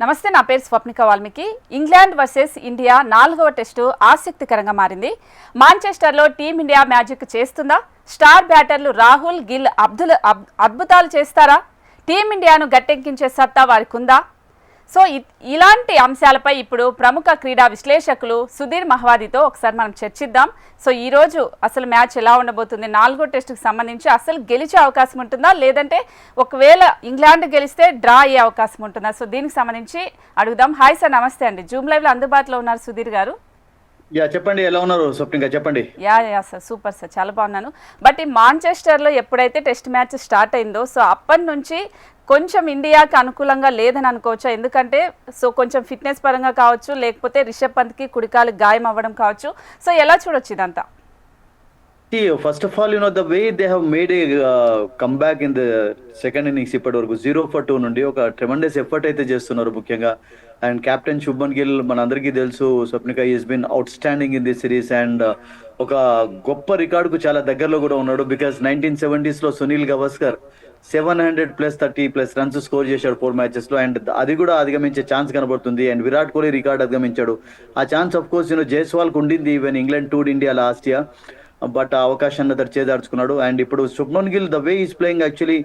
నమస్తే, నా పేరు Swapnika Valmiki. England versus India 4వ టెస్టు ఆసక్తికరంగా మారింది. మాంచెస్టర్లో టీమిండియా మ్యాజిక్ చేస్తుందా? స్టార్ బ్యాటర్లు రాహుల్, గిల్, అద్భుతాలు చేస్తారా? టీమిండియాను గట్టెక్కించే సత్తా వారికి ఉందా? సో ఇలాంటి అంశాలపై ఇప్పుడు ప్రముఖ క్రీడా విశ్లేషకులు సుధీర్ మహవాదితో ఒకసారి మనం చర్చిద్దాం. సో ఈరోజు అసలు మ్యాచ్ ఎలా ఉండబోతుంది, 4వ టెస్టుకు సంబంధించి అసలు గెలిచే అవకాశం ఉంటుందా, లేదంటే ఒకవేళ ఇంగ్లాండ్ గెలిస్తే డ్రా అయ్యే అవకాశం ఉంటుందా? సో దీనికి సంబంధించి అడుగుదాం. హాయ్ సార్, నమస్తే అండి. జూమ్ లైవ్లో అందుబాటులో ఉన్నారు సుధీర్ గారు. చెప్పండి, ఎలా ఉన్నారు స్వప్నిక? చెప్పండి. యా సార్, సూపర్ సార్, చాలా బాగున్నాను. బట్ ఈ మాంచెస్టర్లో ఎప్పుడైతే టెస్ట్ మ్యాచ్ స్టార్ట్ అయిందో సో అప్పటి నుంచి కొంచెం ఇండియాకి అనుకూలంగా లేదని అనుకోవచ్చా? ఎందుకంటే సో కొంచెం ఫిట్నెస్ పరంగా కావచ్చు, లేకపోతే రిషబ్ పంత్కి కుడికాలు గాయం అవ్వడం కావచ్చు. సో ఎలా చూడొచ్చు ఇదంతా? First of all, the way they have made A comeback in the second innings ఇప్పటి వరకు 0-2 నుండి ఒక ట్రెమండస్ ఎఫర్ట్ అయితే చేస్తున్నారు ముఖ్యంగా. అండ్ కెప్టెన్ శుభ్మన్ గిల్ మనందరికీ తెలుసు Swapnika, is been out standing in this series. And ఒక గొప్ప రికార్డుకు చాలా దగ్గరలో కూడా ఉన్నాడు. బికాస్ 1970s లో సునీల్ గవాస్కర్ 700+30+ రన్స్ స్కోర్ చేశాడు 4 మ్యాచెస్ లో. అండ్ అది కూడా అధిగమించే ఛాన్స్ కనబడుతుంది. అండ్ విరాట్ కోహ్లీ రికార్డ్ అధిగమించాడు. ఆ ఛాన్స్ ఆఫ్ కోర్స్ జైస్వాల్కి ఉండింది even England tour India last year. But ఆ అవకాశాన్ని అతను చేదార్చుకున్నాడు. అండ్ ఇప్పుడు Shubman Gill the way is playing actually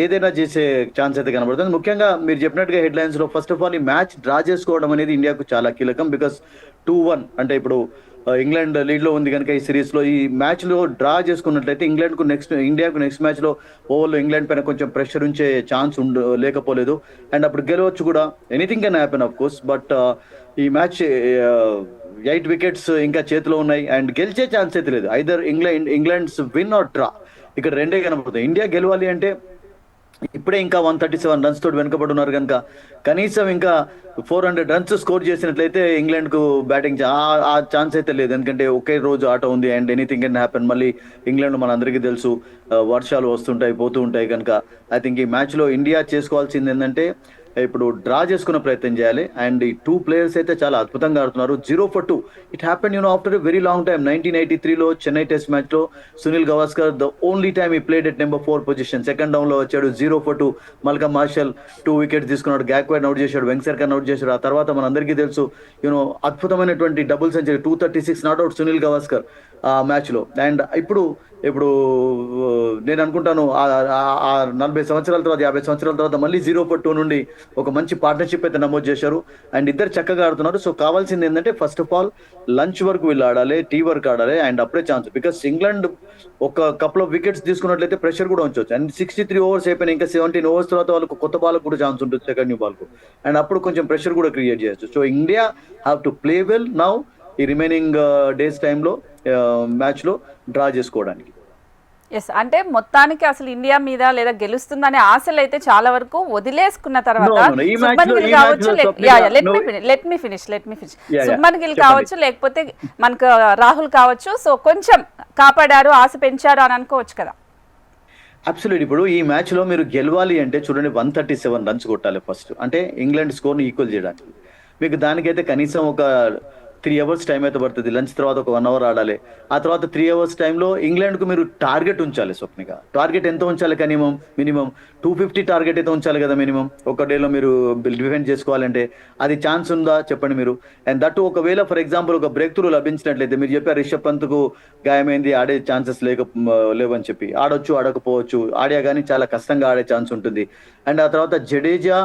ఏదైనా చేసే ఛాన్స్ అయితే కనబడుతుంది. ముఖ్యంగా మీరు చెప్పినట్టుగా హెడ్లైన్స్ లో ఫస్ట్ ఆఫ్ ఆల్ ఈ మ్యాచ్ డ్రా చేసుకోవడం అనేది ఇండియాకు చాలా కీలకం. బికాస్ 2-1 అంటే ఇప్పుడు ఇంగ్లాండ్ లీడ్ లో ఉంది కనుక ఈ సిరీస్ లో ఈ మ్యాచ్ లో డ్రా చేసుకున్నట్లయితే ఇండియాకు నెక్స్ట్ మ్యాచ్ లో ఓవర్లో ఇంగ్లాండ్ పైన కొంచెం ప్రెషర్ ఉంచే ఛాన్స్ లేకపోలేదు. అండ్ అప్పుడు గెలవచ్చు కూడా, anything can happen of course. But ఈ మ్యాచ్ 8 వికెట్స్ ఇంకా చేతిలో ఉన్నాయి. అండ్ గెలిచే ఛాన్స్ అయితే లేదు. Either England's win are draw, ఇక్కడ రెండే కనబడుతుంది. ఇండియా గెలవాలి అంటే ఇప్పుడే ఇంకా 137 రన్స్ తోటి వెనుకబడి ఉన్నారు కనుక కనీసం ఇంకా 400 రన్స్ స్కోర్ చేసినట్లయితే ఇంగ్లాండ్ కు బ్యాటింగ్ ఆ ఛాన్స్ అయితే లేదు. ఎందుకంటే ఒకే రోజు ఆట ఉంది. And anything can happen. మళ్ళీ ఇంగ్లాండ్ మన అందరికీ తెలుసు, వర్షాలు వస్తుంటాయి పోతూ ఉంటాయి కనుక ఐ థింక్ ఈ మ్యాచ్ లో ఇండియా చేసుకోవాల్సింది ఏంటంటే ఇప్పుడు డ్రా చేసుకునే ప్రయత్నం చేయాలి. అండ్ ఈ 2 ప్లేయర్స్ అయితే చాలా అద్భుతంగా ఆడుతున్నారు. 0-2 it happen after a very long time. 1983లో చెన్నై టెస్ట్ మ్యాచ్ లో Sunil Gavaskar the only time he played at number 4 position, second down లో వచ్చాడు. 0-2 మల్కమ్ మార్షల్ 2 వికెట్స్ తీసుకున్నాడు. గ్యాక్వాడ్ అవుట్ చేశాడు, వెంకసర్కర్ అవుట్ చేశాడు. ఆ తర్వాత మనందరికీ తెలుసు అద్భుతమైనటువంటి double century 236 not out Sunil Gavaskar ఆ మ్యాచ్ లో. అండ్ ఇప్పుడు నేను అనుకుంటాను ఆ 40 సంవత్సరాల తర్వాత 50 సంవత్సరాల తర్వాత మళ్ళీ 0-2 నుండి ఒక మంచి పార్ట్నర్షిప్ అయితే నమోదు చేశారు. అండ్ ఇద్దరు చక్కగా ఆడుతున్నారు. సో కావాల్సింది ఏంటంటే ఫస్ట్ ఆఫ్ ఆల్ లంచ్ వరకు వీళ్ళు ఆడాలి, టీ వరకు ఆడాలి. అండ్ అప్పుడే ఛాన్స్. బికాస్ ఇంగ్లాండ్ ఒక కపుల్ ఆఫ్ వికెట్స్ తీసుకున్నట్లయితే ప్రెషర్ కూడా ఉంచవచ్చు. అండ్ 63 ఓవర్స్ అయిపోయినా ఇంకా 17 ఓవర్స్ తర్వాత వాళ్ళకు కొత్త బాల్కు కూడా ఛాన్స్ ఉంటుంది, సెకండ్ న్యూ బాల్కు. అండ్ అప్పుడు కొంచెం ప్రెషర్ కూడా క్రియేట్ చేయొచ్చు. So India have to play well now ఈ రిమైనింగ్ డేస్ టైంలో మ్యాచ్ లో డ్రా చేసుకోవడానికి. ఎస్, అంటే మొత్తానికి అసలు ఇండియా మీద లేదా గెలుస్తుందనే ఆశలు అయితే చాలా వరకు వదిలేసుకున్న తర్వాత శుభ్మన్ గిల్ కావచ్చు, let me finish Shubman Gill కావచ్చు, లేకపోతే మనకు రాహుల్ కావచ్చు, సో కొంచెం కాపాడారు, ఆశ పెంచారు అని అనుకోవచ్చు కదా. అబ్సల్యూట్. ఇప్పుడు ఈ మ్యాచ్ లో మీరు గెలవాలి అంటే చూడండి, 137 రన్స్ కొట్టాలి ఫస్ట్, అంటే ఇంగ్లాండ్ స్కోర్ ని ఈక్వల్ చేయడానికి. మీకు దానికైతే కనీసం ఒక 3 అవర్స్ టైం అయితే పడుతుంది. లంచ్ తర్వాత ఒక 1 అవర్ ఆడాలి. ఆ తర్వాత 3 అవర్స్ టైంలో ఇంగ్లాండ్ కు మీరు టార్గెట్ ఉంచాలి. స్వప్నిక, టార్గెట్ ఎంత ఉంచాలి? మినిమం 250 టార్గెట్ అయితే ఉంచాలి కదా మినిమం. ఒక డేలో మీరు డిఫెండ్ చేసుకోవాలంటే అది ఛాన్స్ ఉందా చెప్పండి మీరు? అండ్ దట్టు ఒకవేళ ఫర్ ఎగ్జాంపుల్ ఒక బ్రేక్ త్రూ లభించినట్లయితే, మీరు చెప్పారు రిషబ్ పంత్ కు గాయమైంది, ఆడే ఛాన్సెస్ లేవని చెప్పి. ఆడొచ్చు, ఆడకపోవచ్చు. ఆడియా కానీ చాలా కష్టంగా ఆడే ఛాన్స్ ఉంటుంది. అండ్ ఆ తర్వాత జడేజా,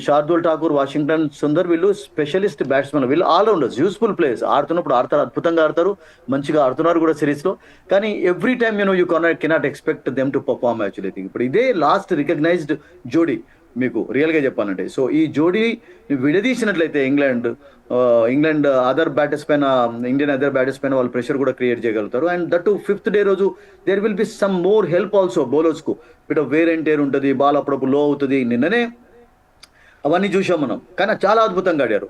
శార్దుల్ ఠాకూర్, వాషింగ్టన్ సుందర్ వీళ్ళు స్పెషలిస్ట్ బ్యాట్స్మెన్, వీళ్ళు ఆల్రౌండర్స్, యూస్ఫుల్ ప్లేయర్స్. ఆడుతున్నప్పుడు ఆడతారు, అద్భుతంగా ఆడతారు, మంచిగా ఆడుతున్నారు కూడా సిరీస్ లో. కానీ every time you cannot expect them to perform actually. ఇప్పుడు ఇదే లాస్ట్ రికగ్నైజ్డ్ జోడీ మీకు రియల్ గా చెప్పాలంటే. సో ఈ జోడీ విడదీసినట్లయితే ఇంగ్లాండ్ అదర్ బ్యాటర్స్ పైన, ఇండియన్ అదర్ బ్యాటర్స్ పైన వాళ్ళు ప్రెషర్ కూడా క్రియేట్ చేయగలుగుతారు. అండ్ దట్ 5th డే రోజు there will be some more help also bowlers కు. బిట్ వేర్ అండ్ టేర్ ఉంటుంది, బాల్ అప్పుడప్పుడు లో అవుతుంది. నిన్ననే అవన్నీ చూసాం మనం. కానీ చాలా అద్భుతంగా ఆడారు.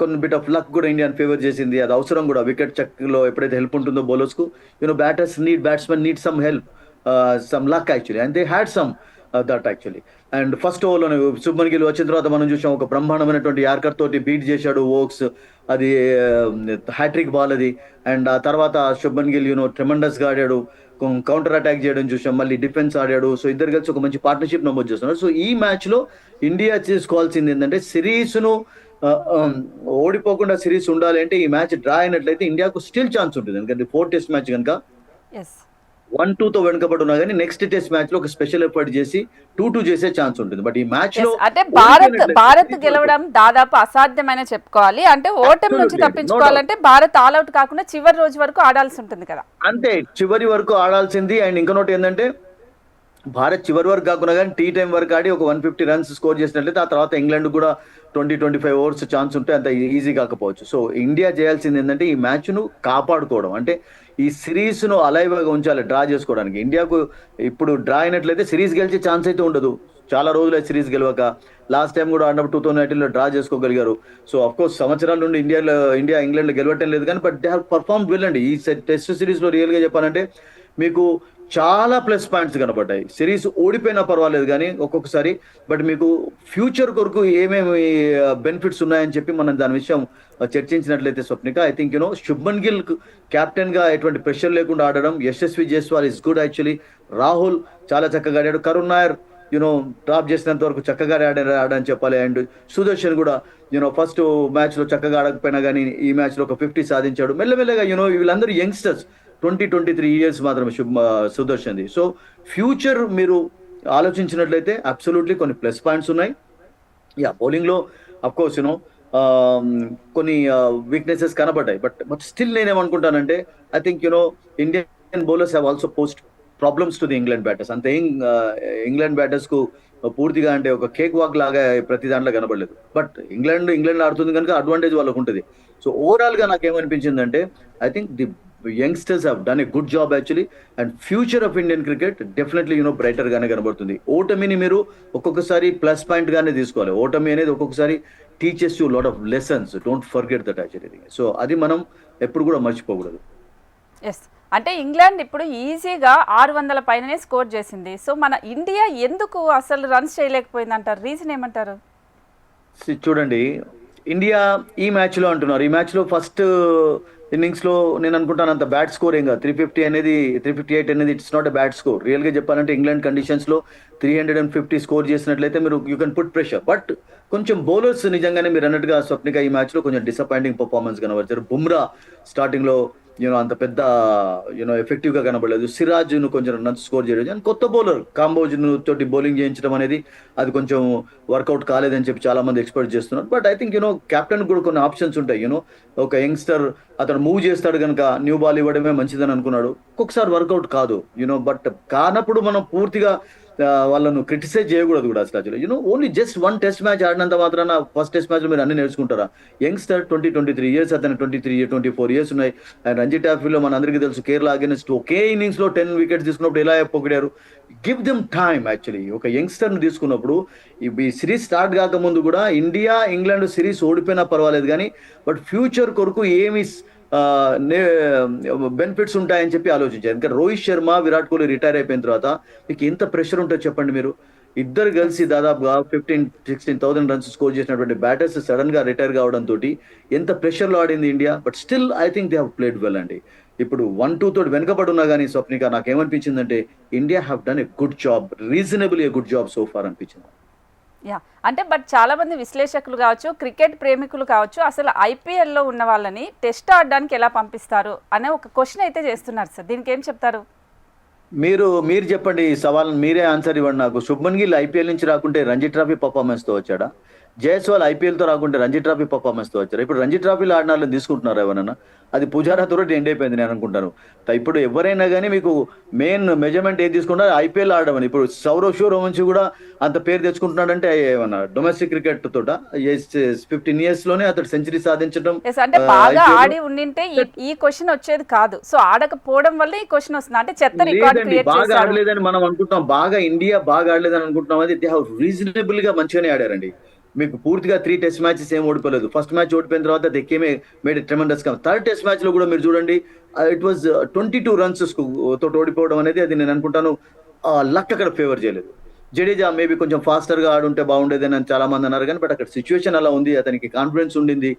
కొన్ని బిట్ ఆఫ్ లక్ కూడా ఇండియన్ ఫేవర్ చేసింది. అది అవసరం కూడా. వికెట్ చెక్ లో ఎప్పుడైతే హెల్ప్ ఉంటుందో బౌలర్స్ కు, batsmen need some help, some luck actually. And they had some that actually. And first ఓవర్లోనే శుభ్మన్ గిల్ వచ్చిన తర్వాత మనం చూసాం, ఒక బ్రహ్మాండమైనటువంటి యార్కర్ తోటి బీట్ చేశాడు ఓక్స్. అది హ్యాట్రిక్ బాల్ అది. అండ్ ఆ తర్వాత శుభ్మన్ గిల్ ట్రెమండస్ గా ఆడాడు. కౌంటర్ అటాక్ చేయడం చూసాం, మళ్ళీ డిఫెన్స్ ఆడాడు. సో ఇద్దరు కలిసి ఒక మంచి పార్ట్నర్షిప్ నమోదు చేస్తున్నారు. సో ఈ మ్యాచ్ లో ఇండియా చేసుకోవాల్సింది ఏంటంటే సిరీస్ ను ఓడిపోకుండా సిరీస్ ఉండాలి అంటే ఈ మ్యాచ్ డ్రా అయినట్లయితే ఇండియాకు స్టిల్ ఛాన్స్ ఉంటుంది. ఎందుకంటే 4 టెస్ట్ మ్యాచ్ కనుక ఎస్ 1-2తో వెనుకబడి ఉన్నా కానీ నెక్స్ట్ టెస్ట్ మ్యాచ్ లో ఒక స్పెషల్ ఎఫర్ట్ చేసి 2-2 చేసే ఛాన్స్ ఉంటుంది. బట్ ఈ మ్యాచ్ లో అంటే భారత్ గెలవడం దాదాపు అసాధ్యమైన చెప్పుకోవాలి. అంటే ఓటమి నుంచి తప్పించుకోవాలంటే భారత్ ఆల్అౌట్ కాకుండా చివరి రోజు వరకు ఆడాల్సి ఉంటుంది కదా. అంతే, చివరి వరకు ఆడాల్సింది. అండ్ ఇంకొకటి ఏంటంటే భారత్ చివరి వరకు కాకుండా కానీ టీ టైం వరకు ఆడి ఒక 150 రన్స్ స్కోర్ చేసినట్లయితే ఆ తర్వాత ఇంగ్లాండ్ కూడా 20-25 ఓవర్స్ ఛాన్స్ ఉంటే అంత ఈజీ కాకపోవచ్చు. సో ఇండియా చేయాల్సింది ఏంటంటే ఈ మ్యాచ్ ను కాపాడుకోవడం, అంటే ఈ సిరీస్ ను అలైవ్గా ఉంచాలి డ్రా చేసుకోవడానికి. ఇండియాకు ఇప్పుడు డ్రా అయినట్లయితే సిరీస్ గెలిచే ఛాన్స్ అయితే ఉండదు. చాలా రోజులు సిరీస్ గెలవక లాస్ట్ టైం కూడా ఆడినప్పుడు 2019లో డ్రా చేసుకోగలిగారు. సో అఫ్ కోర్స్ సంవత్సరాల నుండి ఇండియా ఇంగ్లాండ్ లో గెలవటం లేదు కానీ but they have perform well అండి. ఈ టెస్ట్ సిరీస్ లో రియల్ గా చెప్పాలంటే మీకు చాలా ప్లస్ పాయింట్స్ కనబడ్డాయి. సిరీస్ ఓడిపోయినా పర్వాలేదు కానీ ఒక్కొక్కసారి, బట్ మీకు ఫ్యూచర్ కొరకు ఏమేమి బెనిఫిట్స్ ఉన్నాయని చెప్పి మనం దాని విషయం చర్చించినట్లయితే Swapnika, I think Shubman Gill captain గా ఎటువంటి ప్రెషర్ లేకుండా ఆడడం, Yashasvi Jaiswal is good actually, Rahul చాలా చక్కగా ఆడాడు, కరుణ్ నాయర్ డ్రాప్ చేసినంత వరకు చక్కగా ఆడని చెప్పాలి. అండ్ సుదర్శన్ కూడా ఫస్ట్ మ్యాచ్ లో చక్కగా ఆడకపోయినా కానీ ఈ మ్యాచ్ లో ఒక 50 సాధించాడు. మెల్లమెల్లగా వీళ్ళందరూ యంగ్స్టర్స్, 20-23 ఇయర్స్ మాత్రమే సుదర్శన్ది. సో ఫ్యూచర్ మీరు ఆలోచించినట్లయితే అబ్సల్యూట్లీ కొన్ని ప్లస్ పాయింట్స్ ఉన్నాయి. బౌలింగ్ లో అఫ్ కోర్స్ కొన్ని వీక్నెసెస్ కనబడ్డాయి. బట్ స్టిల్ నేనేమనుకుంటానంటే I think Indian bowlers have also posed problems to the England batters. అంతే ఇంగ్లాండ్ బ్యాటర్స్ కు పూర్తిగా అంటే ఒక కేక్ వాక్ లాగా ప్రతి దాంట్లో కనబడలేదు. బట్ ఇంగ్లాండ్ ఆడుతుంది కనుక అడ్వాంటేజ్ వాళ్ళకు ఉంటుంది. సో ఓవరాల్ గా నాకేమనిపించిందంటే I think the youngsters have done a good job actually. And future of Indian cricket definitely brighter గానే కనబడుతుంది. ఓటమిని మీరు ఒక్కొక్కసారి ప్లస్ పాయింట్ గానే తీసుకోవాలి. ఓటమి అనేది ఒక్కొక్కసారి teachers you lot of lessons, don't forget that actually. So అది మనం ఎప్పుడు కూడా మర్చిపోకూడదు. ఎస్, అంటే ఇంగ్లాండ్ ఇప్పుడు ఈజీగా 600 పైననే స్కోర్ చేసింది. సో మన ఇండియా ఎందుకు అసలు రన్స్ చేయలేకపోయింది అంటారు? రీజన్ ఏమంటారు? చూడండి, ఇండియా ఈ మ్యాచ్ లో అంటున్నారు, ఈ మ్యాచ్ లో ఫస్ట్ ఇన్నింగ్స్ లో నేను అనుకుంటాను అంత బ్యాడ్ స్కోర్ ఏం కాదు. 358 అనేది it's not a bad score. Real గా చెప్పాలంటే ఇంగ్లాండ్ కండిషన్స్ లో 350 స్కోర్ చేసినట్లయితే మీరు you can put pressure. But కొంచెం బౌలర్స్ నిజంగానే మీరు అన్నట్టుగా స్వప్నిక ఈ మ్యాచ్ లో కొంచెం డిసప్పాయింటింగ్ పర్ఫార్మెన్స్ కనబడతారు. బుమ్రా స్టార్టింగ్ లో అంత పెద్ద ఎఫెక్టివ్ గా కనబడలేదు. సిరాజ్ ను కొంచెం రన్స్ స్కోర్ చేయలేదు. అండ్ కొత్త బౌలర్ కాంబోజ్ తోటి బౌలింగ్ చేయించడం అనేది అది కొంచెం వర్కౌట్ కాలేదని చెప్పి చాలా మంది ఎక్స్పెక్ట్ చేస్తున్నారు. బట్ ఐ థింక్ కెప్టెన్ కూడా కొన్ని ఆప్షన్స్ ఉంటాయి. ఒక యంగ్స్టర్ అతను మూవ్ చేస్తాడు కనుక న్యూ బాల్ ఇవ్వడమే మంచిదని అనుకున్నాడు. ఒక్కొక్కసారి వర్కౌట్ కాదు. బట్ కానప్పుడు మనం పూర్తిగా వాళ్ళను క్రిటిసైజ్ చేయకూడదు కూడా అసలు. ఓన్లీ జస్ట్ 1 టెస్ట్ మ్యాచ్ ఆడినంత మాత్రాన ఫస్ట్ టెస్ట్ మ్యాచ్ లో మీరు అన్ని నేర్చుకుంటారా? యంగ్స్టర్ 23 ఇయర్స్, అతను 24 ఇయర్స్ ఉన్నాయి. అండ్ రంజీ ట్రోఫీలో మన అందరికీ తెలుసు కేరళ అగేన్స్ట్ ఒకే ఇన్నింగ్స్ లో 10 వికెట్స్ తీసుకున్నప్పుడు ఎలా పొగిడారు. Give them time actually. ఒక యంగ్స్టర్ ను తీసుకున్నప్పుడు ఈ సిరీస్ స్టార్ట్ కాకముందు కూడా ఇండియా ఇంగ్లాండ్ సిరీస్ ఓడిపోయినా పర్వాలేదు కానీ బట్ ఫ్యూచర్ కొరకు ఏమి బెనిఫిట్స్ ఉంటాయని చెప్పి ఆలోచించారు. ఎందుకంటే రోహిత్ శర్మ, విరాట్ కోహ్లీ రిటైర్ అయిపోయిన తర్వాత మీకు ఎంత ప్రెషర్ ఉంటుందో చెప్పండి. మీరు ఇద్దరు కలిసి దాదాపుగా 15,000-16,000 రన్స్ స్కోర్ చేసినటువంటి బ్యాటర్స్ సడన్ గా రిటైర్ కావడంతో ఎంత ప్రెషర్ లో ఆడింది India. But still I think they have played well అండి. ఇప్పుడు 1-2 తోటి వెనకబడి ఉన్నా కానీ స్వప్నిక నాకేమనిపించిందంటే India have done a good job, reasonable a good job so far అనిపించింది. అంటే బట్ చాలా మంది విశ్లేషకులు కావచ్చు, క్రికెట్ ప్రేమికులు కావచ్చు, అసలు ఐపీఎల్లో ఉన్న వాళ్ళని టెస్ట్ ఆడడానికి ఎలా పంపిస్తారు అనే ఒక క్వశ్చన్ అయితే చేస్తున్నారు సార్. దీనికి ఏం చెప్తారు? మీరు చెప్పండి, ఈ సవాల్ మీరే ఆన్సర్ ఇవ్వండి నాకు. శుభ్మన్ గిల్ ఐపీఎల్ నుంచి రాకుంటే రంజీ ట్రోఫీ పర్ఫార్మెన్స్ తో వచ్చాడా? జైస్వాల్ ఐపీఎల్ తో రాకుంటే రంజీ ట్రోఫీ పర్ఫార్మెన్స్ తో వచ్చారు. ఇప్పుడు రంజీ ట్రోఫీలో ఆడిన వాళ్ళని తీసుకుంటున్నారు ఎవరన్నా? అది పుజారాతో ఎండ్ అయిపోయింది నేను అనుకుంటాను. ఇప్పుడు ఎవరైనా కానీ మీకు మెయిన్ మెజర్మెంట్ ఏది తీసుకుంటారు? ఐపీఎల్ ఆడడం అని. ఇప్పుడు సౌరవ్ నుంచి కూడా అంత పేరు తెచ్చుకుంటున్నాడంటే ఏమన్నా డొమెస్టిక్ క్రికెట్ తోట 15 ఇయర్స్ లోనే అతడు సెంచరీ సాధించడం. అంటే బాగా ఆడి ఉండింటే ఈ క్వశ్చన్ వచ్చేది కాదు. సో ఆడకపోవడం వల్ల ఈ క్వశ్చన్ వస్తుంది. అంటే చెత్త రికార్డ్ క్రియేట్ చేశారు. బాగా ఆడలేదని మనం అనుకుంటాం, ఇండియా బాగా ఆడలేదని అనుకుంటున్నాం. అది దే హావ్ రీజనబుల్ గా మంచిగానే ఆడారండి. మీకు పూర్తిగా 3 టెస్ట్ మ్యాచెస్ ఏం ఓడిపోలేదు. ఫస్ట్ మ్యాచ్ ఓడిపోయిన తర్వాత దెక్కేమే made tremendous come. Third test match లో కూడా మీరు చూడండి ఇట్ వాజ్ 22 రన్స్ తోటి ఓడిపోవడం అనేది అది నేను అనుకుంటాను లక్ అక్కడ ఫేవర్ చేయలేదు. జడేజా మేబీ కొంచెం ఫాస్టర్ గా ఆడుంటే బాగుండేది అని చాలా మంది అన్నారు కానీ బట్ అక్కడ సిచ్యువేషన్ అలా ఉంది, అతనికి కాన్ఫిడెన్స్ ఉండింది.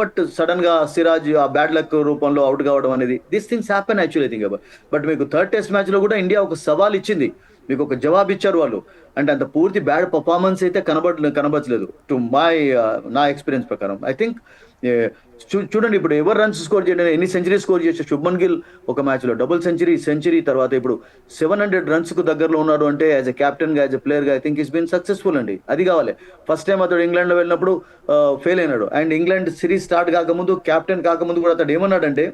బట్ సడన్ గా సిరాజ్ ఆ బ్యాడ్ లక్ రూపంలో అవుట్ కావడం అనేది this things happen actually think. But మీకు థర్డ్ టెస్ట్ మ్యాచ్ లో కూడా ఇండియా ఒక సవాల్ ఇచ్చింది, మీకు ఒక జవాబు ఇచ్చారు వాళ్ళు. అంటే అంత పూర్తి బ్యాడ్ పర్ఫార్మెన్స్ అయితే కనబడలేదు టు మై నా ఎక్స్పీరియన్స్ ప్రకారం. ఐ థింక్ చూడండి ఇప్పుడు ఎవరు రన్స్ స్కోర్ చేయడం, ఎన్ని సెంచరీ స్కోర్ చేసే శుభ్మన్ గిల్ ఒక మ్యాచ్ లో డబుల్ సెంచరీ తర్వాత ఇప్పుడు 700 రన్స్ కు దగ్గరలో ఉన్నాడు అంటే యాజ్ ఎ కెప్టెన్ గా, యాజ్ ఎ ప్లేయర్ గా I think he's been successful అండి. అది కావాలి. ఫస్ట్ టైం అతడు ఇంగ్లాండ్ లో వెళ్ళినప్పుడు ఫెయిల్ అయినాడు, అండ్ ఇంగ్లాండ్ సిరీస్ స్టార్ట్ కాకముందు కెప్టెన్ కాకముందు కూడా అతడు ఏమన్నాడంటే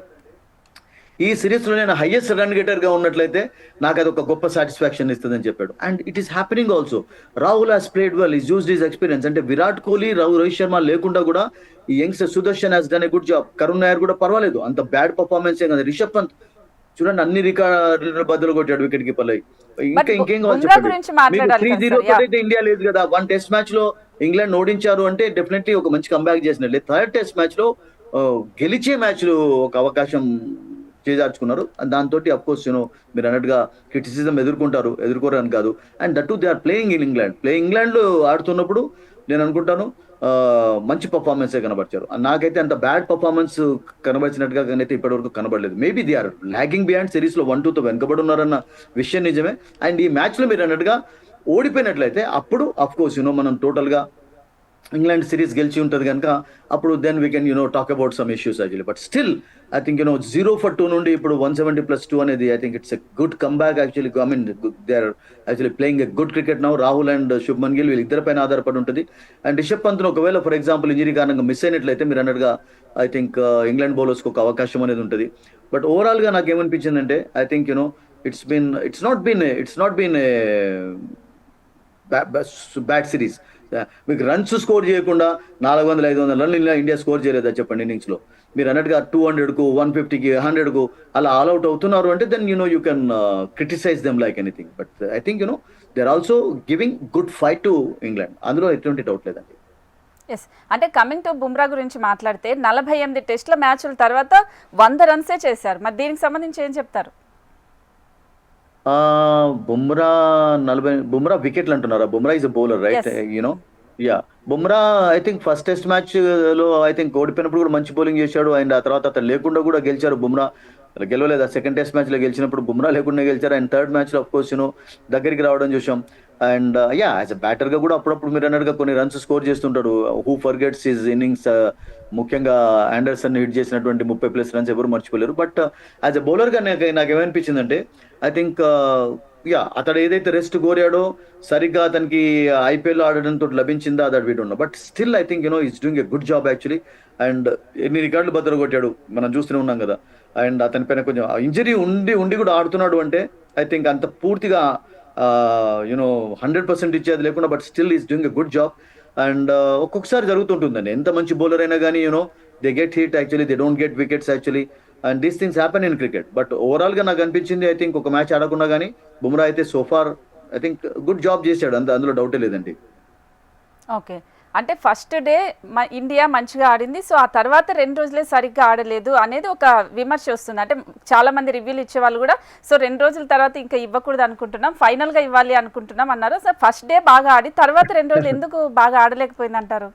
ఈ సిరీస్ లో నేను హైయెస్ట్ రన్ గెటర్ గా ఉన్నట్లయితే నాకు అది ఒక గొప్ప సాటిస్ఫాక్షన్ ఇస్తుందని చెప్పాడు. And it is happening also. Rahul has played well, is used his experience. అంటే విరాట్ కోహ్లీ, రోహిత్ శర్మ లేకుండా కూడా ఈ youngster Sudarshan has done a good job. Karun Nair కూడా పర్వాలేదు, అంత బ్యాడ్ పర్ఫార్మెన్స్ ఏం కదా. రిషబ్ పంత్ చూడండి అన్ని రికార్డులు బద్దలు కొట్టాడు వికెట్ కీపర్ అయి. ఇంకేం కావాలి చెప్పండి. 3-0 అయితే ఇండియా లేదు కదా. 1 టెస్ట్ మ్యాచ్ లో ఇంగ్లాండ్ ఓడించారు అంటే డెఫినెట్లీ ఒక మంచి కంబ్యాక్ చేసినట్లే. థర్డ్ టెస్ట్ మ్యాచ్ లో గెలిచే మ్యాచ్ లో ఒక అవకాశం చేజార్చుకున్నారు. దాంతో అఫ్ కోర్స్ మీరు అన్నట్టుగా క్రిటిసిజం ఎదుర్కోరు అని కాదు. And that they are playing in England లో ఆడుతున్నప్పుడు నేను అనుకుంటాను మంచి పర్ఫార్మెన్సే కనబరిచారు. నాకైతే అంత బ్యాడ్ పర్ఫార్మెన్స్ కనబరిచినట్టుగా అయితే ఇప్పటివరకు కనబడలేదు. Maybe they are lagging behind, series లో 1-2తో వెనుకబడి ఉన్నారన్న విషయం నిజమే. అండ్ ఈ మ్యాచ్ లో మీరు అన్నట్టుగా ఓడిపోయినట్లయితే అప్పుడు అఫ్ కోర్స్ మనం టోటల్ గా ఇంగ్లాండ్ సిరీస్ గెలిచి ఉంటుంది కనుక అప్పుడు then we can talk about some issues actually. But still I think 0-2 నుండి ఇప్పుడు 170+2 అనేది I think it's a good comeback actually. I mean they are actually playing a good cricket now. Rahul and Shubman Gill వీళ్ళిద్దరి పైన ఆధారపడి ఉంటుంది. అండ్ రిషబ్ పంత్ ఒకవేళ for example injury కారణంగా miss అయినట్లయితే మీరు అన్నట్టుగా ఐ థింక్ ఇంగ్లాండ్ బౌలర్స్కి ఒక అవకాశం అనేది ఉంటుంది. బట్ ఓవరాల్ గా నాకు ఏమనిపించిందంటే I think it's not been bad series. మీకు రన్స్ స్కోర్ చేయకుండా 400-500 రన్లు ఇండియా స్కోర్ చేయలేదా చెప్పండి ఇన్నింగ్స్ లో. మీరు అన్నట్టుగా 200కు 150కి 100కు అలా ఆల్అౌట్ అవుతున్నారు అంటే then you can criticise them like anything. But I think they are also giving good fight to England, అందులో ఎటువంటి డౌట్ లేదండి. ఎస్, అంటే కమింగ్ టు బుమ్రా గురించి మాట్లాడితే 48 టెస్టుల మ్యాచ్ల తర్వాత 100 రన్సే చేశారు. మరి దీనికి సంబంధించి ఏం చెప్తారు? బుమ్రా వికెట్లు అంటున్నారా? Bumrah is a bowler right, yeah. Bumrah I think first test match లో ఐ థింక్ ఓడిపోయినప్పుడు కూడా మంచి బౌలింగ్ చేశాడు. అండ్ ఆ తర్వాత అతను లేకుండా కూడా గెలిచారు. బుమ్రా గెలవలేదు. ఆ సెకండ్ టెస్ట్ మ్యాచ్ లో గెలిచినప్పుడు బుమ్రా లేకుండా గెలిచారు. అండ్ థర్డ్ మ్యాచ్ లో అఫ్ కోర్స్ దగ్గరికి రావడం చూసాం. అండ్ యాజ్ అ బ్యాటర్ గా కూడా అప్పుడప్పుడు మీరు అన్నట్టుగా కొన్ని రన్స్ స్కోర్ చేస్తుంటాడు. హూ ఫర్గెట్స్ హిస్ ఇన్నింగ్స్, ముఖ్యంగా ఆండర్సన్ హిట్ చేసినటువంటి 30+ రన్స్ ఎవరు మర్చిపోలేరు. బట్ యాజ్ అ బౌలర్ గా నాకు ఏమనిపించిందంటే ఐ థింక్ అతడు ఏదైతే రెస్ట్ కోరాడో సరిగ్గా అతనికి ఐపీఎల్ ఆడడంతో లభించిందా that we don't know. But still I think is doing a good job actually. And ఎన్ని రికార్డులు బద్దలు కొట్టాడు మనం చూస్తూనే ఉన్నాం కదా. అండ్ అతని పైన కొంచెం ఇంజరీ ఉండి కూడా ఆడుతున్నాడు అంటే ఐ థింక్ అంత పూర్తిగా 100% ఇచ్చేది లేకుండా but still is doing a good job. And ఒక్కొక్కసారి జరుగుతుంటుందండి, ఎంత మంచి బౌలర్ అయినా కానీ they get hit actually, they don't get wickets actually. And these things happen in cricket. But overall గా నాకు అనిపించింది ఐ థింక్ ఒక మ్యాచ్ ఆడకుండా కానీ బుమ్రా అయితే so far I think good job చేశాడు, అందులో డౌటే లేదండి. ఓకే, అంటే ఫస్ట్ డే ఇండియా మంచిగా ఆడింది, సో ఆ తర్వాత 2 రోజులే సరిగ్గా ఆడలేదు అనేది ఒక విమర్శ వస్తుంది. అంటే చాలా మంది రివ్యూలు ఇచ్చే వాళ్ళు కూడా సో 2 రోజుల తర్వాత ఇంకా ఇవ్వకూడదు అనుకుంటున్నాం, ఫైనల్ గా ఇవ్వాలి అనుకుంటున్నాం అన్నారు. సో ఫస్ట్ డే బాగా ఆడి తర్వాత 2 రోజులు ఎందుకు బాగా ఆడలేకపోయింది అంటారు?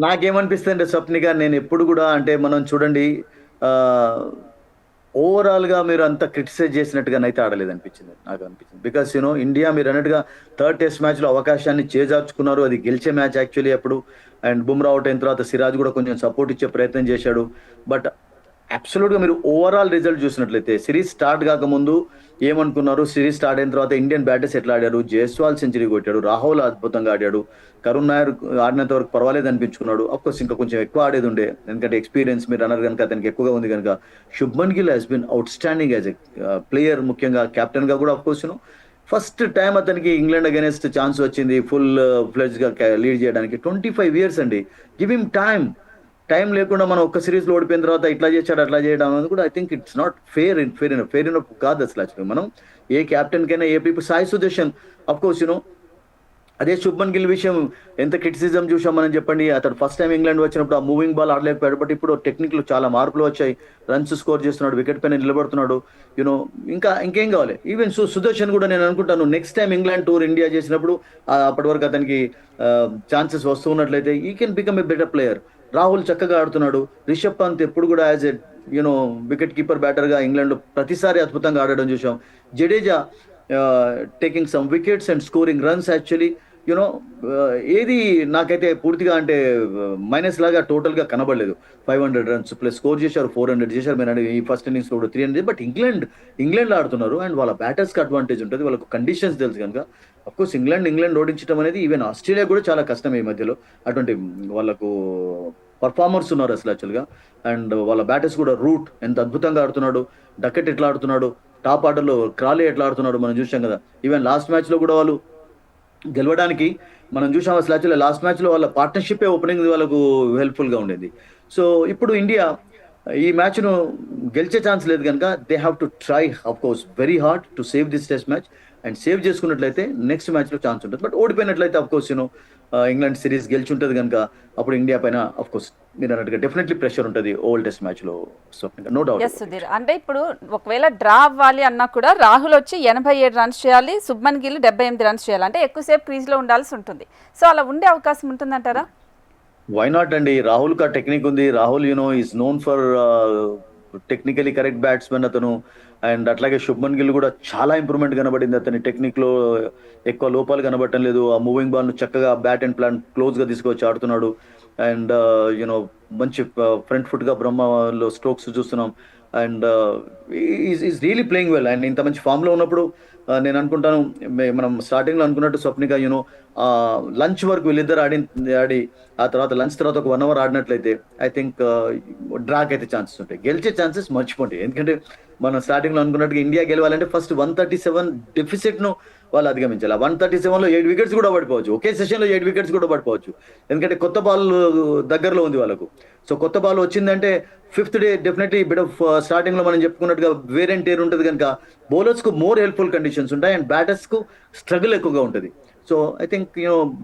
నాకేమనిపిస్తుంది అంటే స్వప్నిక, నేను ఎప్పుడు కూడా అంటే మనం చూడండి ఓవరాల్ గా మీరు అంతా క్రిటిసైజ్ చేసినట్టుగా అయితే ఆడలేదు అనిపించింది నాకు అనిపించింది. బికాస్ ఇండియా మీరు అన్నట్టుగా థర్డ్ టెస్ట్ మ్యాచ్ లో అవకాశాన్ని చేజార్చుకున్నారు, అది గెలిచే మ్యాచ్ యాక్చువల్లీ అప్పుడు. అండ్ బుమ్రా అవుట్ అయిన తర్వాత సిరాజ్ కూడా కొంచెం సపోర్ట్ ఇచ్చే ప్రయత్నం చేశాడు. బట్ అబ్సల్యూట్ గా మీరు ఓవరాల్ రిజల్ట్ చూసినట్లయితే సిరీస్ స్టార్ట్ కాకముందు ఏమనుకున్నారు, సిరీస్ స్టార్ట్ అయిన తర్వాత ఇండియన్ బ్యాటర్స్ ఎట్లా ఆడారు, జైస్వాల్ సెంచరీ కొట్టాడు, రాహుల్ అద్భుతంగా ఆడాడు, కరుణ్ నాయర్ ఆడినంత వరకు పర్వాలేదు అనిపించుకున్నాడు. అఫ్కోర్స్ ఇంకా కొంచెం ఎక్కువ ఆడేది ఉండే, ఎందుకంటే ఎక్స్పీరియన్స్ మీరు అన్నారు కనుక అతనికి ఎక్కువగా ఉంది కనుక. Shubman Gill he's been outstanding as a player, ముఖ్యంగా కెప్టెన్ గా కూడా అఫ్కోర్స్ ఫస్ట్ టైం అతనికి ఇంగ్లాండ్ అగైనెస్ట్ ఛాన్స్ వచ్చింది ఫుల్ ఫ్లెడ్జ్ గా లీడ్ చేయడానికి. 25 years అండి, గివ్ హిమ్ టైం లేకుండా మనం ఒక్క సిరీస్ లో ఓడిపోయిన తర్వాత ఇట్లా చేశాడు అట్లా చేయడం అనేది కూడా I think it's not fair enough కాదు అసలు. యాక్చువల్లీ మనం ఏ క్యాప్టెన్ కైనా a people Sai Sudharsan of course అదే శుభ్మన్ గిల్ విషయం ఎంత క్రిటిసిజం చూసాం మనం చెప్పండి. అతడు ఫస్ట్ టైం ఇంగ్లాండ్ వచ్చినప్పుడు ఆ మూవింగ్ బాల్ ఆడలేకపోయాడు. బట్ ఇప్పుడు టెక్నిక్లో చాలా మార్పులు వచ్చాయి. రన్స్ స్కోర్ చేస్తున్నాడు, వికెట్ పైన నిలబడుతున్నాడు. యూనో ఇంకేం కావాలి. ఈవెన్ సుదర్శన్ కూడా నేను అనుకుంటాను next time England tour India చేసినప్పుడు అప్పటి వరకు అతనికి ఛాన్సెస్ వస్తూ ఉన్నట్లయితే he can become a better player. Rahul చక్కగా ఆడుతున్నాడు. రిషబ్ పంత్ ఎప్పుడు కూడా యాజ్ ఎ వికెట్ కీపర్ బ్యాటర్గా ఇంగ్లాండ్ ప్రతిసారి అద్భుతంగా ఆడడం చూసాం. Jadeja taking some wickets and scoring runs actually you know ఏది నాకైతే పూర్తిగా అంటే మైనస్ లాగా టోటల్గా కనబడలేదు. 500 రన్స్ ప్లస్ స్కోర్ చేశారు, 400 చేశారు. మీరు ఈ ఫస్ట్ ఇన్నింగ్స్ లో 300. బట్ ఇంగ్లాండ్ ఆడుతున్నారు అండ్ వాళ్ళ బ్యాటర్స్కి అడ్వాంటేజ్ ఉంటుంది, వాళ్ళకు కండిషన్స్ తెలుసు కనుక అఫ్కోర్స్ ఇంగ్లాండ్ ఓడించడం అనేది ఈవెన్ ఆస్ట్రేలియా కూడా చాలా కష్టం ఈ మధ్యలో. అటువంటి వాళ్ళకు పర్ఫార్మర్స్ ఉన్నారు అసలు యాక్చువల్గా. అండ్ వాళ్ళ బ్యాటర్స్ కూడా రూట్ ఎంత అద్భుతంగా ఆడుతున్నాడు, డకెట్ ఎట్లా ఆడుతున్నాడు, టాప్ ఆర్డర్లో క్రాలీ ఎట్లా ఆడుతున్నాడు మనం చూసాం కదా. ఈవెన్ లాస్ట్ మ్యాచ్లో కూడా వాళ్ళు గెలవడానికి మనం చూసాం అసలు యాక్చువల్లీ లాస్ట్ మ్యాచ్లో వాళ్ళ పార్ట్నర్షిప్పే ఓపెనింగ్ వాళ్ళకు హెల్ప్ఫుల్గా ఉండేది. సో ఇప్పుడు ఇండియా ఈ మ్యాచ్ను గెలిచే ఛాన్స్ లేదు కనుక they have to try of course very hard to save this test match. And save చేసుకున్నట్లయితే నెక్స్ట్ మ్యాచ్లో ఛాన్స్ ఉంటుంది. బట్ ఓడిపోయినట్లయితే అఫ్ కోర్స్ ఇంగ్లాండ్ సిరీస్ గెలిచి ఉంటుంది కనుక అప్పుడు ఇండియా పైన అఫ్ కోర్స్ మీరు అన్నట్టుగా డెఫినెట్లీ ప్రెషర్ ఉంటుంది ఓల్డ్ టెస్ట్ మ్యాచ్లో. So no doubt. Yes Sudhir, అంటే ఇప్పుడు ఒకవేళ డ్రా అవ్వాలి అన్నా కూడా రాహుల్ వచ్చి 87 రన్స్ చేయాలి, శుభ్మన్ గిల్ 78 రన్స్ చేయాలి, అంటే ఎక్కువసేపు క్రీజ్లో ఉండాల్సి ఉంటుంది. సో అలా ఉండే అవకాశం ఉంటుందంటారా? వై నాట్ అండి. రాహుల్ కా టెక్నిక్ ఉంది. Rahul is known for technically correct batsmen అతను. అండ్ అట్లాగే శుభ్మన్ గిల్ కూడా చాలా ఇంప్రూవ్మెంట్ కనబడింది. అతని టెక్నిక్లో ఎక్కువ లోపాలు కనబడటం లేదు. ఆ మూవింగ్ బాల్ను చక్కగా బ్యాట్ అండ్ ప్లాన్ క్లోజ్గా తీసుకొచ్చి ఆడుతున్నాడు. అండ్ మంచి ఫ్రంట్ ఫుట్గా బ్రహ్మలో స్ట్రోక్స్ చూస్తున్నాం. And is really playing well. And ఇంత మంచి ఫామ్లో ఉన్నప్పుడు నేను అనుకుంటాను మనం స్టార్టింగ్లో అనుకున్నట్టు స్వప్నిక లంచ్ వరకు వీళ్ళిద్దరు ఆడి ఆ తర్వాత లంచ్ తర్వాత ఒక 1 hour ఆడినట్లయితే ఐ థింక్ డ్రాక్ అయితే ఛాన్సెస్ ఉంటాయి. గెలిచే ఛాన్సెస్ మర్చిపోండి. ఎందుకంటే మనం స్టార్టింగ్లో అనుకున్నట్టుగా ఇండియా గెలవాలంటే ఫస్ట్ 137 డెఫిసిట్ను వాళ్ళు అధిగమించాలి. ఆ 137లో 7 వికెట్స్ కూడా పడిపోవచ్చు. ఒకే సెషన్లో 7 వికెట్స్ కూడా పడిపోవచ్చు. ఎందుకంటే కొత్త బాల్ దగ్గరలో ఉంది వాళ్ళకు. సో కొత్త బాల్ వచ్చిందంటే 5th day definitely bit of స్టార్టింగ్లో మనం చెప్పుకున్నట్టుగా వేర్ అండ్ టేర్ ఉంటుంది కనుక బౌలర్స్కు మోర్ హెల్ప్ఫుల్ కండిషన్స్ ఉంటాయి అండ్ బ్యాటర్స్కు స్ట్రగుల్ ఎక్కువగా ఉంటుంది. So I think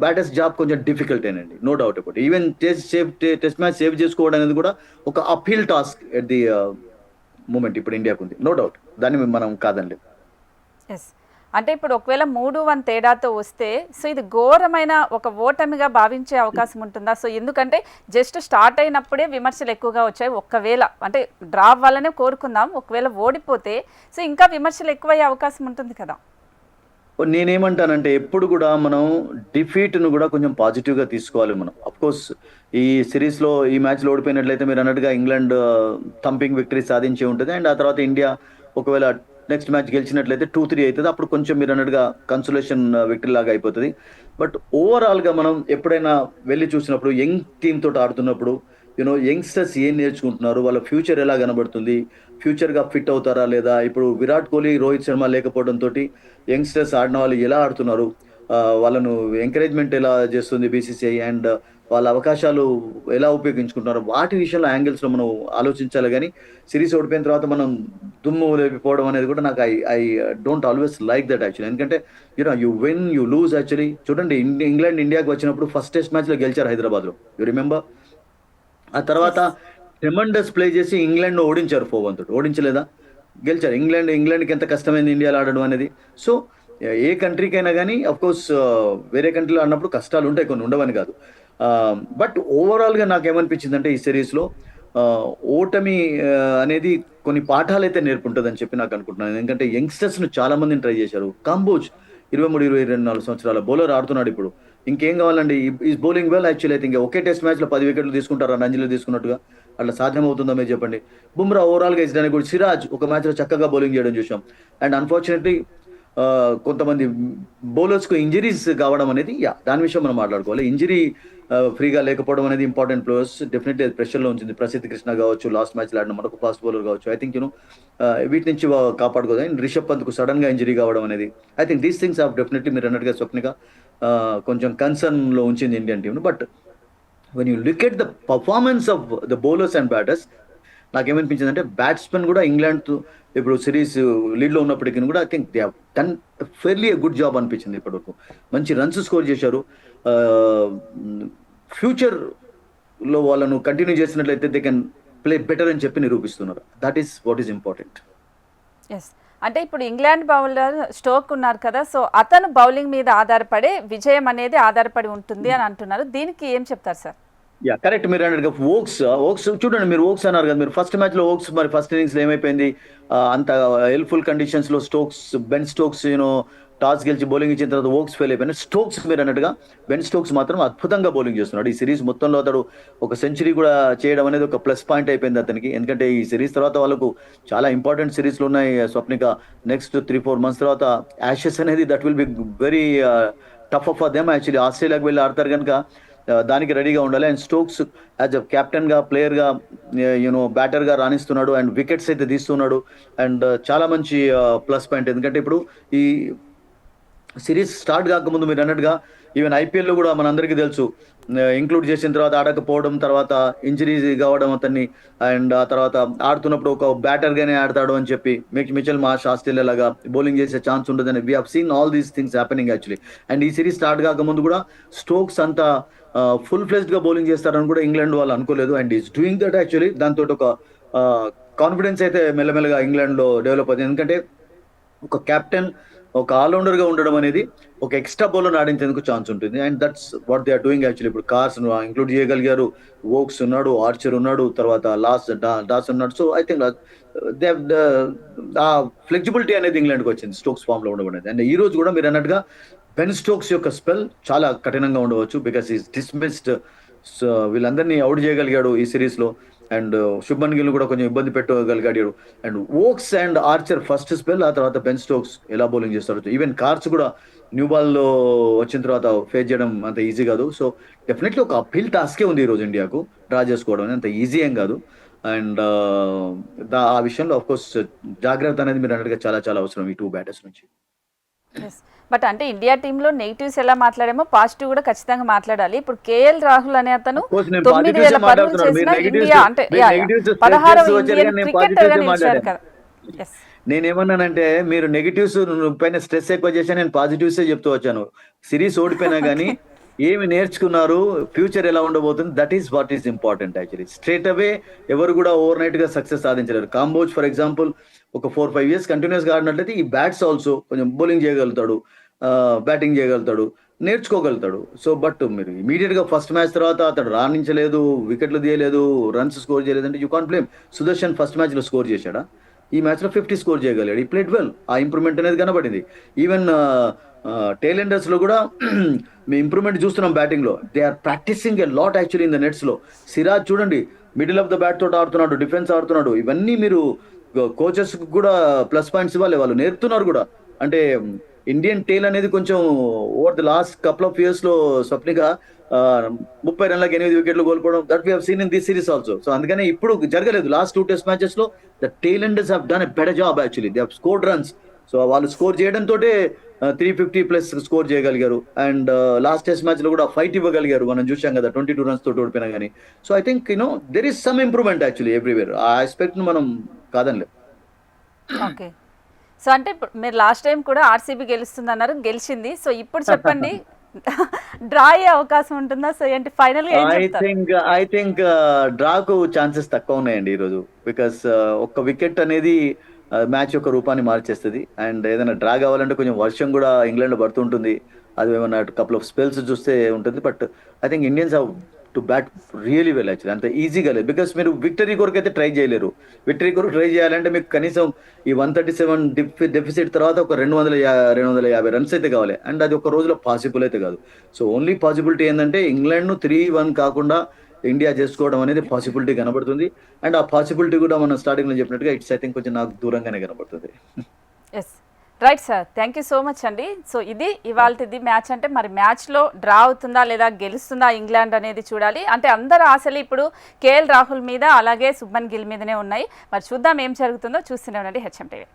batters job కొంచెం డిఫికల్ట్ ఏనండి, no doubt about. Even test match save చేసుకోవడం అనేది కూడా ఒక uphill task at the moment ఇప్పుడు ఇండియాకు ఉంది, నో డౌట్. దాన్ని మనం కాదండి. ఎస్, అంటే ఇప్పుడు ఒకవేళ 3-1 తేడాతో వస్తే సో ఇది ఘోరమైన ఒక ఓటమిగా భావించే అవకాశం ఉంటుందా? సో ఎందుకంటే జస్ట్ స్టార్ట్ అయినప్పుడే విమర్శలు ఎక్కువగా వచ్చాయి. ఒకవేళ అంటే డ్రా అవ్వాలనే కోరుకుందాం, ఒకవేళ ఓడిపోతే సో ఇంకా విమర్శలు ఎక్కువయ్యే అవకాశం ఉంటుంది కదా. నేనేమంటానంటే ఎప్పుడు కూడా మనం డిఫీట్ను కూడా కొంచెం పాజిటివ్గా తీసుకోవాలి మనం. అఫ్కోర్స్ ఈ సిరీస్లో ఈ మ్యాచ్లో ఓడిపోయినట్లయితే మీరు అన్నట్టుగా ఇంగ్లాండ్ థంపింగ్ విక్టరీ సాధించే ఉంటుంది. అండ్ ఆ తర్వాత ఇండియా ఒకవేళ నెక్స్ట్ మ్యాచ్ గెలిచినట్లయితే 2-3 అవుతుంది. అప్పుడు కొంచెం మీరు అన్నట్టుగా కన్సోలేషన్ విక్టరీ లాగా అయిపోతుంది. బట్ ఓవరాల్గా మనం ఎప్పుడైనా వెళ్ళి చూసినప్పుడు యంగ్ టీమ్ తోటి ఆడుతున్నప్పుడు యంగ్స్టర్స్ ఏం నేర్చుకుంటున్నారు, వాళ్ళ ఫ్యూచర్ ఎలా కనబడుతుంది, ఫ్యూచర్గా ఫిట్ అవుతారా లేదా, ఇప్పుడు విరాట్ కోహ్లీ రోహిత్ శర్మ లేకపోవడంతో యంగ్స్టర్స్ ఆడిన వాళ్ళు ఎలా ఆడుతున్నారు, వాళ్ళను ఎంకరేజ్మెంట్ ఎలా చేస్తుంది బీసీసీఐ, అండ్ వాళ్ళ అవకాశాలు ఎలా ఉపయోగించుకుంటున్నారు, వాటి విషయంలో యాంగిల్స్లో మనం ఆలోచించాలి. కానీ సిరీస్ ఓడిపోయిన తర్వాత మనం దుమ్ము లేకపోవడం అనేది కూడా నాకు I don't always like that actually. ఎందుకంటే you win you lose actually. చూడండి ఇంగ్లాండ్ ఇండియాకి వచ్చినప్పుడు ఫస్ట్ టెస్ట్ మ్యాచ్లో గెలిచారు హైదరాబాద్లో, యూ రిమెంబర్. ఆ తర్వాత ట్రెమండస్ ప్లే చేసి ఇంగ్లాండ్ ఓడించారు 4-1 తోటి, ఓడించలేదా, గెలిచారు. ఇంగ్లాండ్కి ఎంత కష్టమైంది ఇండియాలో ఆడడం అనేది. సో ఏ కంట్రీకైనా కానీ అఫ్కోర్స్ వేరే కంట్రీలో ఆడినప్పుడు కష్టాలు ఉంటాయి, కొన్ని ఉండవని కాదు. బట్ ఓవరాల్గా నాకేమనిపించిందంటే ఈ సిరీస్లో ఓటమి అనేది కొన్ని పాఠాలు అయితే నేర్పుంటుందని చెప్పి నాకు అనుకుంటున్నాను. ఎందుకంటే యంగ్స్టర్స్ను చాలా మందిని ట్రై చేశారు. కాంబోజ్ 23-24 సంవత్సరాల బౌలర్ ఆడుతున్నాడు ఇప్పుడు. ఇంకేం కావాలండి, ఈజ్ బౌలింగ్ వెల్ యాక్చువల్లీ. అయితే ఇంకా ఒకే టెస్ట్ మ్యాచ్లో 10 వికెట్లు తీసుకుంటారా రంజీలు తీసుకున్నట్టుగా, అట్లా సాధ్యం అవుతుందో మీరు చెప్పండి. బుమ్రా ఓవరాల్గా ఇచ్చడానికి కూడా, సిరాజ్ ఒక మ్యాచ్లో చక్కగా బౌలింగ్ చేయడం చూసాం. అండ్ అన్ఫార్చునేట్లీ కొంతమంది బౌలర్స్కు ఇంజరీస్ కావడం అనేది దాని విషయం మనం మాట్లాడుకోవాలి. ఇంజరీ ఫ్రీగా లేకపోవడం అనేది ఇంపార్టెంట్ ప్లేయర్స్ డెఫినెట్లీ అది ప్రెషర్లో ఉంచింది. ప్రసిద్ధ్ కృష్ణ కావచ్చు, లాస్ట్ మ్యాచ్లో ఆడిన మరొక ఫాస్ట్ బౌలర్ కావచ్చు. ఐ థింక్ వీటి నుంచి కాపాడుకోవాలి. అండ్ రిషబ్ పంత్కు సడన్గా ఇంజరీ కావడం అనేది I think these things of definitely మీరు అన్నట్టుగా స్వప్నిగా కొంచెం కన్సర్న్లో ఉంచింది Indian team. But when you look at the performance of the bowlers and batters, నాకేమనిపించింది అంటే బ్యాట్స్మెన్ కూడా ఇంగ్లాండ్ ఇప్పుడు సిరీస్ లీడ్ లో ఉన్నప్పటికీ కూడా I think they have done fairly good job అనిపించింది ఇప్పటివరకు. మంచి రన్స్ స్కోర్ చేశారు. ఫ్యూచర్ లో వాళ్ళను కంటిన్యూ చేసినట్లయితే దే కెన్ ప్లే బెటర్ అని చెప్పి నిరూపిస్తున్నారు. That is what is important. Yes, అంటే ఇప్పుడు ఇంగ్లాండ్ బౌలర్ స్టోక్ ఉన్నారు కదా, సో అతను బౌలింగ్ మీద ఆధారపడే విజయం అనేది ఆధారపడి ఉంటుంది అని అంటున్నారు. దీనికి ఏం చెప్తారు సార్? Yeah correct. మీరు అన్నట్టుగా ఓక్స్ చూడండి, మీరు ఓక్స్ అన్నారు కదా, మీరు ఫస్ట్ మ్యాచ్ లో ఓక్స్ మరి ఫస్ట్ ఇన్నింగ్స్ లో ఏమైపోయింది, అంత హెల్ప్ఫుల్ కండిషన్స్ లో బెన్ స్టోక్స్ టాస్ గెలిచి బౌలింగ్ ఇచ్చిన తర్వాత ఓక్స్ ఫెయిల్ అయిపోయిన స్టోక్స్ మీరు అన్నట్టుగా బెన్ స్టోక్స్ మాత్రం అద్భుతంగా బౌలింగ్ చేస్తున్నాడు. ఈ సిరీస్ మొత్తంలో అతడు ఒక సెంచరీ కూడా చేయడం అనేది ఒక ప్లస్ పాయింట్ అయిపోయింది అతనికి. ఎందుకంటే ఈ సిరీస్ తర్వాత వాళ్ళకు చాలా ఇంపార్టెంట్ సిరీస్లు ఉన్నాయి స్వప్నిక. నెక్స్ట్ 3-4 months తర్వాత యాషెస్ అనేది that will be very tough for them. Actually ఆస్ట్రేలియాకి వెళ్ళి ఆడతారు కనుక దానికి రెడీగా ఉండాలి. And Stokes as a captain గా, ప్లేయర్ గా, బ్యాటర్ గా రాణిస్తున్నాడు అండ్ వికెట్స్ అయితే తీస్తున్నాడు. అండ్ చాలా మంచి ప్లస్ పాయింట్. ఎందుకంటే ఇప్పుడు ఈ సిరీస్ స్టార్ట్ కాకముందు మీరు అన్నట్టుగా ఈవెన్ ఐపీఎల్ లో కూడా మనందరికీ తెలుసు, ఇంక్లూడ్ చేసిన తర్వాత ఆడకపోవడం, తర్వాత ఇంజరీ కావడం అతన్ని, అండ్ ఆ తర్వాత ఆడుతున్నప్పుడు ఒక బ్యాటర్ గానే ఆడతాడు అని చెప్పి మిచెల్ మార్ష్ ఆస్ట్రేలియా లాగా బౌలింగ్ చేసే ఛాన్స్ ఉండదని we have seen all these things happening actually. And ఈ సిరీస్ స్టార్ట్ కాకముందు కూడా స్టోక్స్ అంతా ఫుల్ ఫ్లెజ్డ్ గా బౌలింగ్ చేస్తారని కూడా ఇంగ్లాండ్ వాళ్ళు అనుకోలేదు. And is doing that actually. దాంతో ఒక కాన్ఫిడెన్స్ అయితే మెల్లమెల్లగా ఇంగ్లాండ్ లో డెవలప్ అవుతుంది. ఎందుకంటే ఒక కెప్టెన్, ఒక ఆల్రౌండర్ గా ఉండడం అనేది ఒక ఎక్స్ట్రా బౌలర్ ఆడించేందుకు ఛాన్స్ ఉంటుంది. And that's what they are doing actually. ఇప్పుడు కార్స్ ఇంక్లూడ్ చేయగలిగారు, వోక్స్ ఉన్నాడు, ఆర్చర్ ఉన్నాడు, తర్వాత డాస్ ఉన్నాడు. సో ఐ థింక్ దే ఆ ఫ్లెక్సిబిలిటీ అనేది ఇంగ్లాండ్కి వచ్చింది స్టోక్స్ ఫామ్ లో ఉండడం అనేది. అండ్ ఈ రోజు కూడా మీరు అన్నట్టుగా బెన్ స్టోక్స్ యొక్క స్పెల్ చాలా కఠినంగా ఉండవచ్చు, బికాస్ ఈస్ డిస్మిస్డ్. సో వీళ్ళందరినీ అవుట్ చేయగలిగాడు ఈ సిరీస్ లో. అండ్ శుభ్మన్ గిల్ కూడా కొంచెం ఇబ్బంది పెట్టగలిగాడు. And Woakes and Archer first spell, ఆ తర్వాత బెన్ స్టోక్స్ ఎలా బౌలింగ్ చేస్తారు. ఈవెన్ కార్స్ కూడా న్యూ బాల్ లో వచ్చిన తర్వాత ఫేస్ చేయడం అంత ఈజీ కాదు. సో డెఫినెట్లీ ఒక అప్హిల్ టాస్కే ఉంది ఈ రోజు ఇండియాకు డ్రా చేసుకోవడం అంత ఈజీ ఏం కాదు. అండ్ ఆ విషయంలో ఆఫ్ కోర్స్ జాగ్రత్త అనేది మీరు అన్నట్టుగా చాలా చాలా అవసరం ఈ 2 బ్యాటర్స్ నుంచి. బట్ అంటే ఇండియా టీంలో నెగిటివ్స్ ఎలా మాట్లాడేమో పాజిటివ్ కూడా ఖచ్చితంగా మాట్లాడాలి. ఇప్పుడు కేఎల్ రాహుల్ అనే అతను 9,000 పరుగులు చేసిన ఇండియా అంటే 16వ ఇండియన్ క్రికెటర్ గా నిలిచారు కదా. నేనేమన్నానంటే మీరు నెగిటివ్స్ పైన స్ట్రెస్ ఎక్కువ చేశా, నేను పాజిటివ్స్ చెప్తూ వచ్చాను. సిరీస్ ఓడిపోయినా కానీ ఏమి నేర్చుకున్నారు, ఫ్యూచర్ ఎలా ఉండబోతుంది, that is what is important actually. Straight away ఎవరు కూడా ఓవర్ నైట్ గా సక్సెస్ సాధించలేరు. కాంబోజ్ ఫర్ ఎగ్జాంపుల్ ఒక 4-5 years కంటిన్యూస్ గా ఆడినట్లయితే ఈ బ్యాట్స్ ఆల్సో కొంచెం బౌలింగ్ చేయగలుగుతాడు, బ్యాటింగ్ చేయగలుగుతాడు, నేర్చుకోగలుగుతాడు. సో బట్ మీరు ఇమీడియట్ గా ఫస్ట్ మ్యాచ్ తర్వాత అతడు రాణించలేదు, వికెట్లు తీయలేదు, రన్స్ స్కోర్ చేయలేదు అంటే you can't blame. Sudarshan first match లో స్కోర్ చేశాడా? ఈ మ్యాచ్ లో 50 స్కోర్ చేయగలిగాడు. ఈ ప్లేడ్ వెల్. ఆ ఇంప్రూవ్మెంట్ అనేది కనబడింది. ఈవెన్ టైలెండర్స్ లో కూడా మీ ఇంప్రూవ్మెంట్ చూస్తున్నాం బ్యాటింగ్ లో. They are practising a lot actually in the nets లో. సిరాజ్ చూడండి మిడిల్ ఆఫ్ ద బ్యాట్ తోటి ఆడుతున్నాడు, డిఫెన్స్ ఆడుతున్నాడు. ఇవన్నీ మీరు కోచెస్ కూడా ప్లస్ పాయింట్స్ ఇవ్వాలి, వాళ్ళు నేర్పుతున్నారు కూడా. అంటే ఇండియన్ టేల్ అనేది కొంచెం over the last couple of years లో స్వప్నిగా 30 రన్లకు 8 వికెట్లు కోల్పోవడం, that we have seen in this series also. So అందుకనే ఇప్పుడు జరగలేదు. లాస్ట్ 2 టెస్ట్ మ్యాచెస్ లో the tailenders have done a better job actually. They have scored runs. So వాళ్ళు score చేయడంతో 350+ score చేయగలిగారు. అండ్ లాస్ట్ టెస్ట్ మ్యాచ్ లో కూడా fight ఇవ్వగలిగారు. మనం చూసాం కదా 22 runs తోటి ఓడిపోయినా కానీ. So I think there is some improvement actually everywhere. ఆ ఆస్పెక్ట్ ను మనం కాదనిలే. ఓకే, సో అంటే ఇప్పుడు మీరు లాస్ట్ టైం కూడా ఆర్సీబీ గెలుస్తుంది అన్నారు, గెలిచింది. సో ఇప్పుడు చెప్పండి డ్రా అయ్యే అవకాశం ఉంటుందా? సో ఏంటి ఫైనల్ గా ఏం చెప్తారు? ఐ థింక్ డ్రాకు ఛాన్సెస్ తక్కువ ఉన్నాయండి ఈరోజు. బికాస్ ఒక్క వికెట్ అనేది మ్యాచ్ యొక్క రూపాన్ని మార్చేస్తుంది. అండ్ ఏదైనా డ్రా కావాలంటే కొంచెం వర్షం కూడా ఇంగ్లాండ్ లో పడుతుంటుంది. అది ఏమన్నా కపుల్ ఆఫ్ స్పెల్స్ చూస్తే ఉంటుంది. But I think Indians have to bat really well actually. అంత ఈజీగా లేదు. బికాస్ మీరు విక్టరీ కొరకు అయితే ట్రై చేయలేరు. విక్టరీ కొరకు ట్రై చేయాలంటే మీకు కనీసం ఈ 137 డెఫిసిట్ తర్వాత ఒక 250 రన్స్ అయితే కావాలి. అండ్ అది ఒక రోజులో పాసిబుల్ అయితే కాదు. సో ఓన్లీ పాసిబిలిటీ ఏంటంటే ఇంగ్లాండ్ ను 3-1 కాకుండా ఇండియా చేసుకోవడం అనేది పాసిబిలిటీ కనబడుతుంది. అండ్ ఆ పాసిబిలిటీ కూడా మనం స్టార్టింగ్ లో చెప్పినట్టుగా ఇట్స్ ఐ థింక్ కొంచెం నాకు దూరంగానే కనబడుతుంది. Yes, right sir, thank you so much అండి. సో ఇది ఇవాళది మ్యాచ్. అంటే మరి మ్యాచ్లో డ్రా అవుతుందా లేదా గెలుస్తుందా ఇంగ్లాండ్ అనేది చూడాలి. అంటే అందరు ఆశలు ఇప్పుడు కేఎల్ రాహుల్ మీద అలాగే శుభ్మన్ గిల్ మీదనే ఉన్నాయి. మరి చూద్దాం ఏం జరుగుతుందో. చూస్తూనే ఉండండి హెచ్ఎం టీవీ.